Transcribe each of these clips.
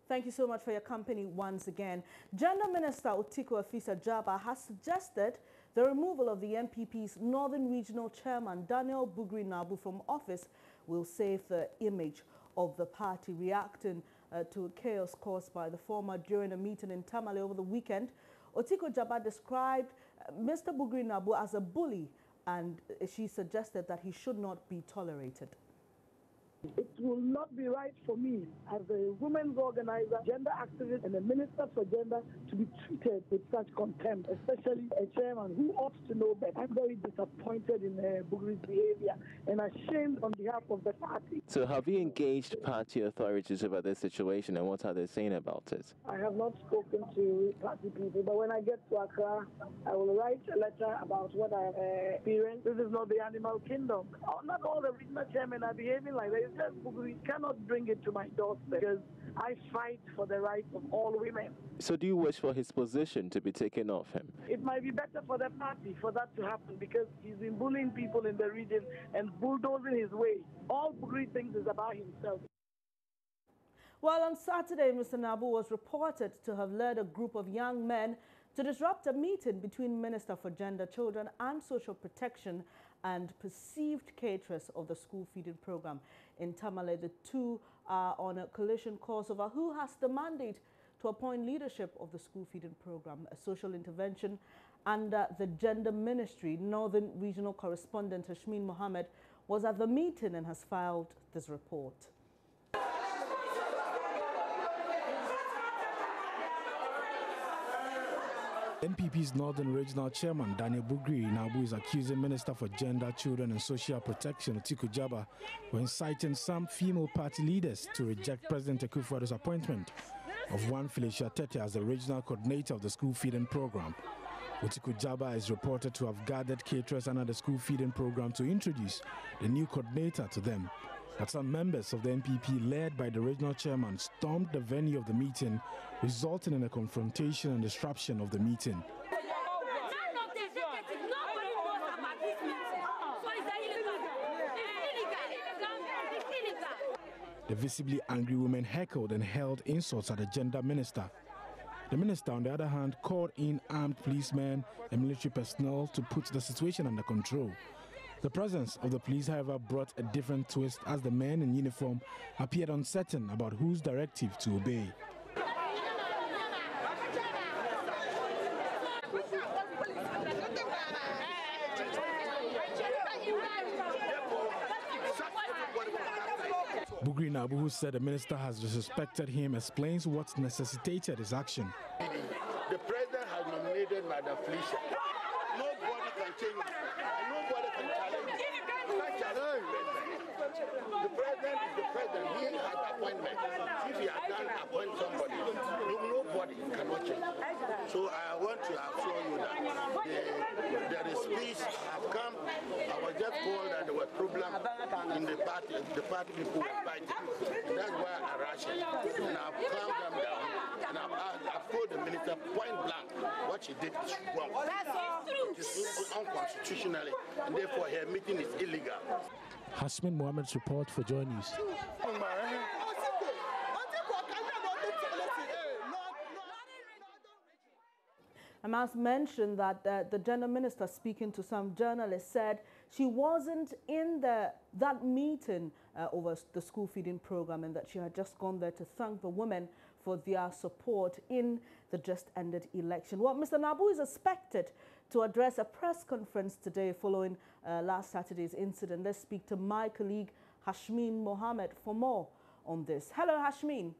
Thank you so much for your company once again. Gender Minister Otiko Afisa-Jaba has suggested the removal of the NPP's Northern Regional Chairman Daniel Bugri-Nabu from office will save the image of the party. Reacting to chaos caused by the former during a meeting in Tamale over the weekend, Otiko-Jaba described Mr. Bugri-Nabu as a bully, and she suggested that he should not be tolerated. It will not be right for me as a women's organizer, gender activist, and a minister for gender to be treated with such contempt, especially a chairman who ought to know better. I'm very disappointed in Bugri's behavior and ashamed on behalf of the party. So have you engaged party authorities about this situation, and what are they saying about it? I have not spoken to party people, but when I get to Accra, I will write a letter about what I have experienced. This is not the animal kingdom. Not all the regional chairmen are behaving like this. We cannot bring it to my doorstep because I fight for the rights of all women. So do you wish for his position to be taken off him? It might be better for the party for that to happen because he's been bullying people in the region and bulldozing his way. All Bugri thinks is about himself. Well, on Saturday, Mr. Nabu was reported to have led a group of young men to disrupt a meeting between Minister for Gender, Children and Social Protection and perceived caterers of the school feeding program in Tamale. The two are on a collision course over who has the mandate to appoint leadership of the school feeding program. A social intervention under the Gender Ministry, Northern Regional Correspondent Hashmin Mohammed was at the meeting and has filed this report. NPP's Northern Regional Chairman Daniel Bugri-Nabu is accusing Minister for Gender, Children and Social Protection Otiko-Jaba for inciting some female party leaders to reject President Akufo-Addo's appointment of one Felicia Tete as the regional coordinator of the school feeding program. Otiko-Jaba is reported to have gathered caterers under the school feeding program to introduce the new coordinator to them. But some members of the NPP, led by the regional chairman, stormed the venue of the meeting, resulting in a confrontation and disruption of the meeting. The visibly angry women heckled and hurled insults at the gender minister. The minister, on the other hand, called in armed policemen and military personnel to put the situation under control. The presence of the police, however, brought a different twist as the men in uniform appeared uncertain about whose directive to obey. Bugri-Nabu, who said the minister has disrespected him, explains what necessitated his action. The president has nominated Madam Felicia. Nobody can change it. Nobody can challenge it. The president is the president. He has appointment. If he has done appoint somebody, nobody cannot change. So I want to assure you that the speech have come. I was just told that there were problems in the party. The party people were fighting. That's why I rushed it. And I've calmed them down. And I've told the minister point blank what she did is wrong. It is unconstitutionally, and therefore her meeting is illegal. Hashmin Mohammed's report for Joy News. I must mention that the gender minister, speaking to some journalists, said she wasn't in that meeting over the school feeding program, and that she had just gone there to thank the women for their support in the just ended election. Well, Mr. Nabu is expected to address a press conference today following last Saturday's incident. Let's speak to my colleague Hashmin Mohammed for more on this. Hello, Hashmin.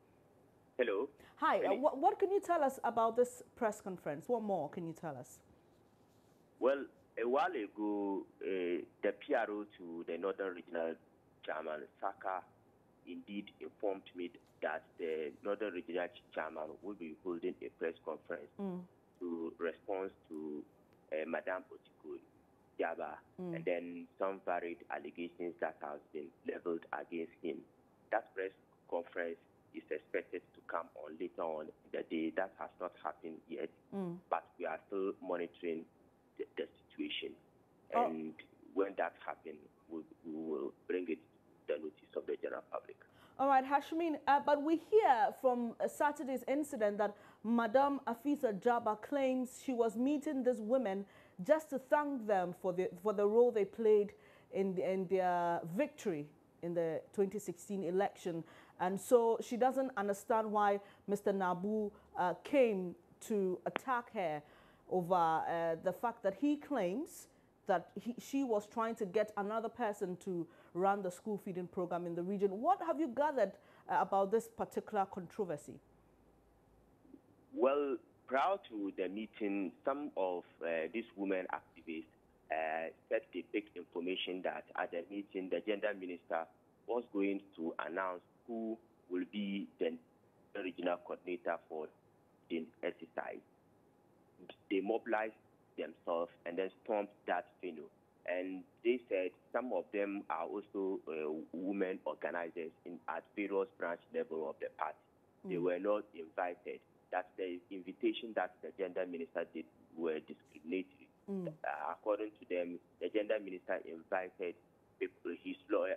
Hello. Hi. What can you tell us about this press conference? What more can you tell us? Well, a while ago, the PRO to the Northern Regional Chairman, Saka, indeed informed me that the Northern Regional Chairman will be holding a press conference to respond to Madame Otiko-Jaba and then some varied allegations that have been leveled against him. That press conference is expected to come on later on in the day. That has not happened yet, but we are still monitoring the situation. And when that happens, we will bring it to the notice of the general public. All right, Hashmin, but we hear from Saturday's incident that Madame Afisa Jabba claims she was meeting these women just to thank them for the role they played in their victory in the 2016 election. And so she doesn't understand why Mr. Nabu came to attack her over the fact that he claims that she was trying to get another person to run the school feeding program in the region. What have you gathered about this particular controversy? Well, prior to the meeting, some of these women activists said they picked information that at the meeting, the gender minister was going to announce who will be the regional coordinator for the exercise. They mobilized themselves and then stormed that venue. And they said some of them are also women organizers at various branch level of the party. They were not invited. That the invitation that the gender minister did were discriminatory. According to them, the gender minister invited people,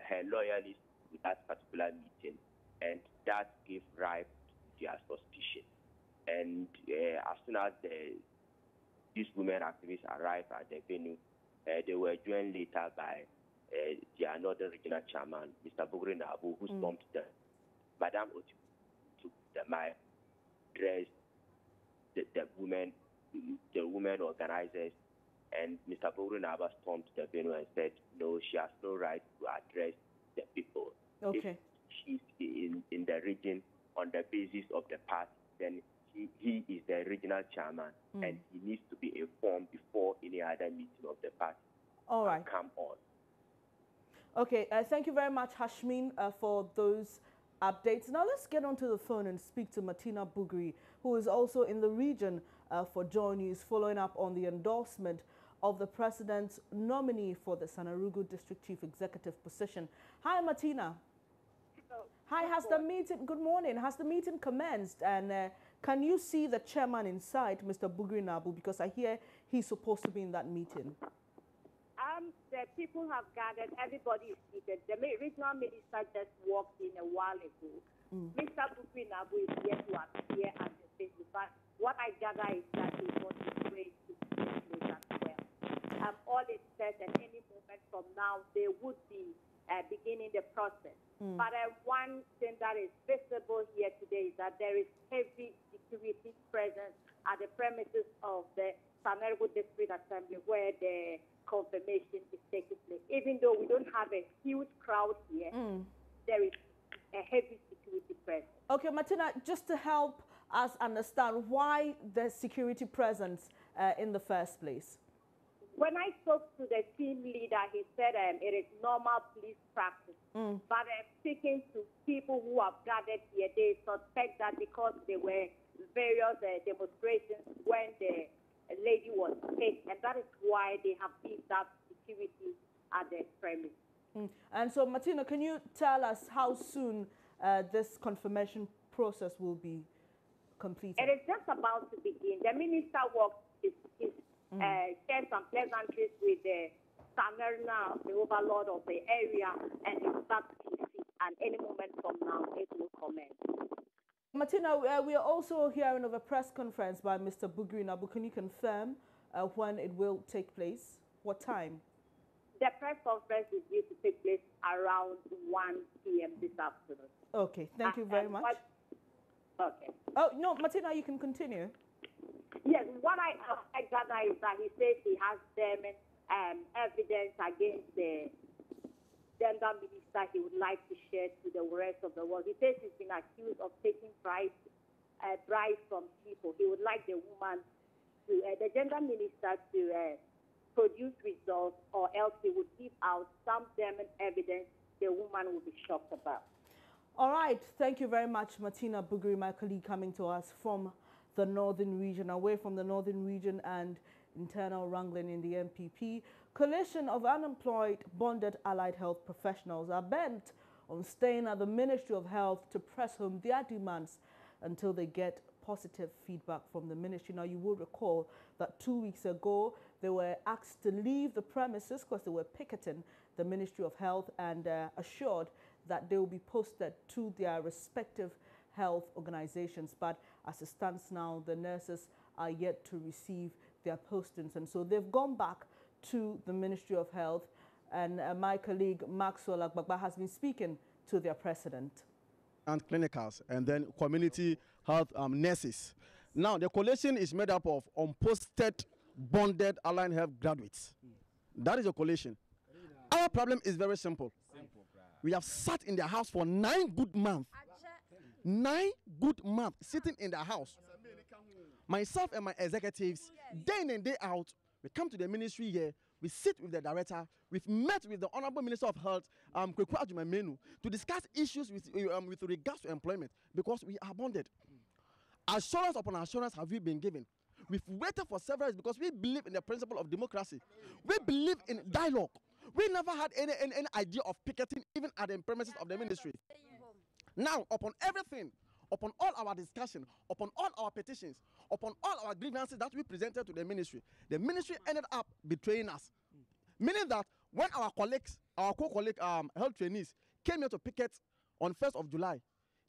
her loyalists to that particular meeting, and that gave rise to their suspicion. And as soon as these women activists arrived at the venue, they were joined later by their northern regional chairman, Mr. Bugri Nabu, who stormed them. Madame Otu took the mic, addressed the women organizers, and Mr. Bugri Nabu stormed the venue and said, no, she has no right to address the people. Okay. If she's in the region on the basis of the party, then he is the regional chairman, and he needs to be informed before any other meeting of the party. All right. Come on. Okay, thank you very much, Hashmin, for those updates. Now let's get onto the phone and speak to Martina Bugri, who is also in the region for Joy News, following up on the endorsement of the president's nominee for the Sagnarigu District Chief Executive position. Hi, Martina. Hello. Hi, has the meeting, good morning, has the meeting commenced? And can you see the chairman inside, Mr. Bugri Nabu, because I hear he's supposed to be in that meeting? The people have gathered, everybody is seated. The regional minister just walked in a while ago. Mr. Bugri Nabu is here to appear at the venue, but what I gather is that he wants to pray to place as well. All is set, and any moment from now, they would be beginning the process. But one thing that is visible here today is that there is heavy security presence at the premises of the Sagnarigu District Assembly where the confirmation is taking place. Even though we don't have a huge crowd here, there is a heavy security presence. Okay, Martina, just to help us understand why the security presence in the first place. When I spoke to the team leader, he said it is normal police practice. But speaking to people who have gathered here, they suspect that because there were various demonstrations when the lady was hit, and that is why they have beefed up security at the premise. And so, Martina, can you tell us how soon this confirmation process will be completed? It is just about to begin. The minister walked shared some pleasantries with the Sagnarigu, the overlord of the area, and he starts to see, and any moment from now, it will commence. Martina, we are also hearing of a press conference by Mr. Bugri Nabu. Can you confirm when it will take place? What time? The press conference is due to take place around 1 p.m. this afternoon. Okay, thank you very much. Okay. Oh, no, Martina, you can continue. Yes, what I gather is that he says he has evidence against the gender minister he would like to share to the rest of the world. He says he's been accused of taking bribes from people. He would like the woman to, the gender minister to produce results, or else he would give out some evidence the woman will be shocked about. All right, thank you very much, Martina Bugri, my colleague, coming to us from the northern region, away from the northern region and internal wrangling in the MPP. Coalition of unemployed, bonded allied health professionals are bent on staying at the Ministry of Health to press home their demands until they get positive feedback from the ministry. Now, you will recall that 2 weeks ago, they were asked to leave the premises because they were picketing the Ministry of Health and assured that they will be posted to their respective health organizations. But as it stands now, the nurses are yet to receive their postings. And so they've gone back to the Ministry of Health, and my colleague Maxwell Agbagba has been speaking to their president. And clinicals, and then community health nurses. Now, the coalition is made up of unposted, bonded allied health graduates. That is a coalition. Our problem is very simple. We have sat in the house for 9 good months. 9 good months sitting in the house. Myself and my executives, day in and day out, we come to the ministry here, we sit with the director, we've met with the Honorable Minister of Health, to discuss issues with regards to employment, because we are bonded. Assurance upon assurance have we been given. We've waited for several years because we believe in the principle of democracy. We believe in dialogue. We never had any idea of picketing, even at the premises of the ministry. Now, upon everything, upon all our discussion, upon all our petitions, upon all our grievances that we presented to the ministry ended up betraying us. Meaning that when our colleagues, our co-colleague health trainees came here to picket on 1st of July,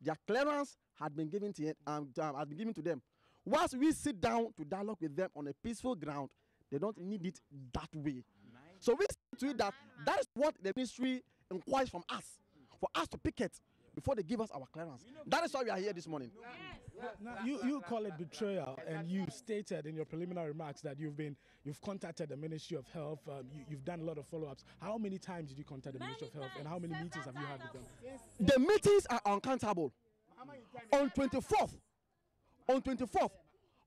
their clearance had been given to them. Once we sit down to dialogue with them on a peaceful ground, they don't need it that way. So we see to it that is what the ministry inquires from us, for us to picket before they give us our clearance. That is why we are here this morning. Now, you call it betrayal, and you stated in your preliminary remarks that you've contacted the Ministry of Health. You've done a lot of follow-ups. How many times did you contact the Ministry of Health, and how many meetings have you had with them? The meetings are uncountable. On 24th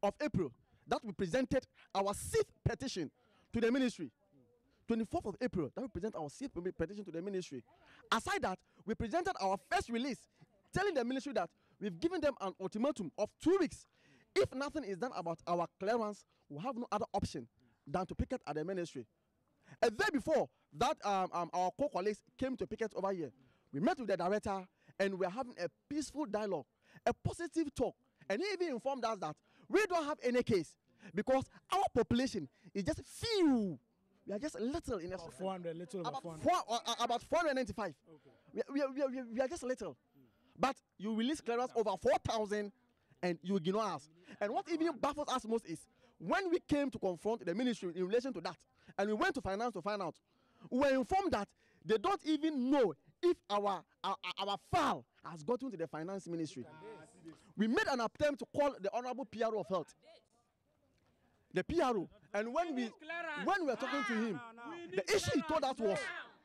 of April, that we presented our 6th petition to the ministry. 24th of April, that we present our 6th petition to the ministry. Aside that, we presented our first release, telling the ministry that we've given them an ultimatum of 2 weeks. If nothing is done about our clearance, we have no other option than to picket at the ministry. A day before that, our co-colleagues came to picket over here. We met with the director, and we're having a peaceful dialogue, a positive talk. And he even informed us that we don't have any case because our population is just few. We are just little in about 400, little about 400. About 495. Okay. We are just little. But you release clearance over 4,000 and you ignore us. And what even baffles us most is when we came to confront the ministry in relation to that, and we went to finance to find out, we were informed that they don't even know if our file has gotten to the finance ministry. We made an attempt to call the Honorable PRO of Health, the PRO, and when we were talking to him, the issue he told us was,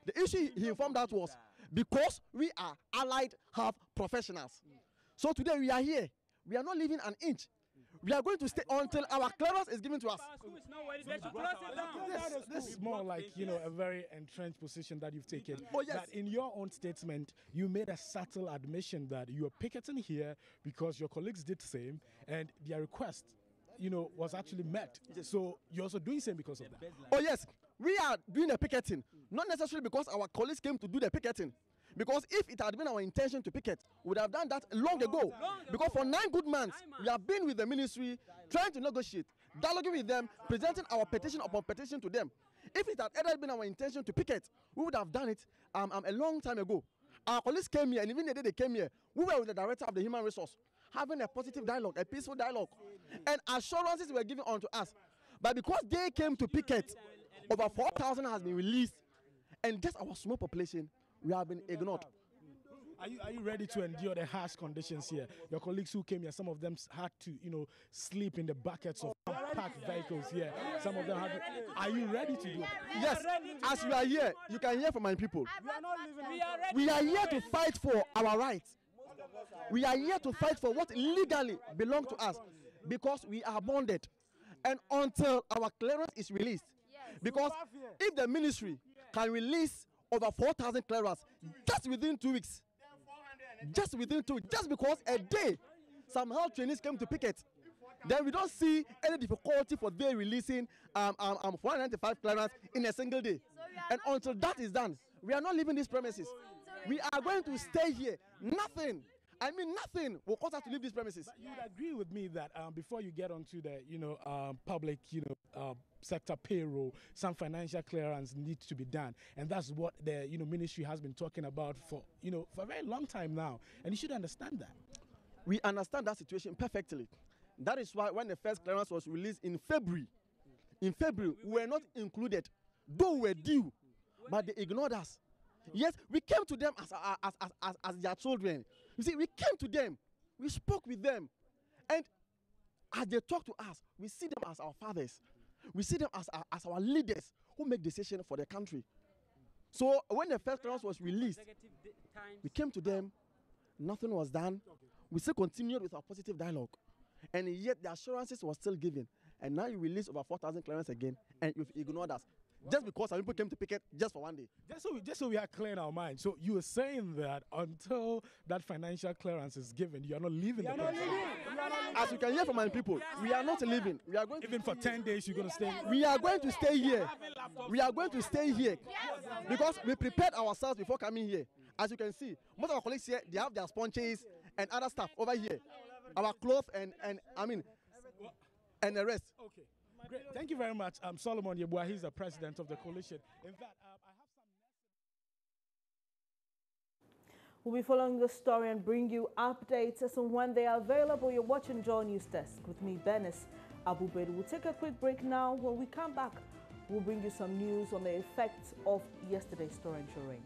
the issue he informed us was, because we are allied health professionals. So today we are here. We are not leaving an inch. We are going to stay until our clearance is given to us. This is more like, a very entrenched position that you've taken. Oh, yes. That in your own statement, you made a subtle admission that you are picketing here because your colleagues did the same, and their request, was actually met. Yes. So you're also doing the same because of that. Oh, yes. We are doing the picketing, not necessarily because our colleagues came to do the picketing. Because if it had been our intention to picket, we would have done that long ago. Because for 9 good months, we have been with the ministry, trying to negotiate, dialoguing with them, presenting our petition upon petition to them. If it had ever been our intention to picket, we would have done it a long time ago. Our colleagues came here, and even the day they came here, we were with the director of the human resource, having a positive dialogue, a peaceful dialogue. And assurances were given unto us. But because they came to picket, over 4,000 has been released, and just our small population, we have been ignored. Are you ready to endure the harsh conditions here? Your colleagues who came here, some of them had to, sleep in the buckets of parked vehicles here. Some of them had to, are you ready to do it? Yes, as we are here, you can hear from my people. We are here to fight for our rights. We are here to fight for what legally belongs to us, because we are bonded. And until our clearance is released, because if the ministry can release over 4,000 clearance just within 2 weeks, just because a day some health trainees came to picket, then we don't see any difficulty for they releasing 495 clearance in a single day. And until that is done, we are not leaving these premises. We are going to stay here. Nothing I mean, nothing will cause us to leave these premises. But you would agree with me that before you get onto the, public, sector payroll, some financial clearance needs to be done, and that's what the, ministry has been talking about for, for a very long time now, and you should understand that. We understand that situation perfectly. That is why when the first clearance was released in February, we were not included, though we were due, but they ignored us. Yes, we came to them as their children. You see, we came to them, we spoke with them, and as they talk to us, we see them as our fathers. We see them as our leaders who make decisions for the country. So when the first clearance was released, we came to them, nothing was done. We still continued with our positive dialogue. And yet the assurances were still given. And now you release over 4,000 clearance again, and you've ignored us. Just because some people came to picket just for one day. Just so we are clear in our mind. So you are saying that until that financial clearance is given, you are not leaving the country. As you can hear from my people, we are not leaving. We are going even for 10 days. You're going to stay. We are going to stay here. We are going to stay here because we prepared ourselves before coming here. As you can see, most of our colleagues here, they have their sponges and other stuff over here. Our clothes and the rest. Okay. Great. Thank you very much. Solomon Yeboah, he's the president of the coalition. In fact, I have some. We'll be following the story and bring you updates as and when they are available. You're watching Joy News Desk with me, Benis Abubed. We'll take a quick break now. When we come back, we'll bring you some news on the effects of yesterday's torrential rain.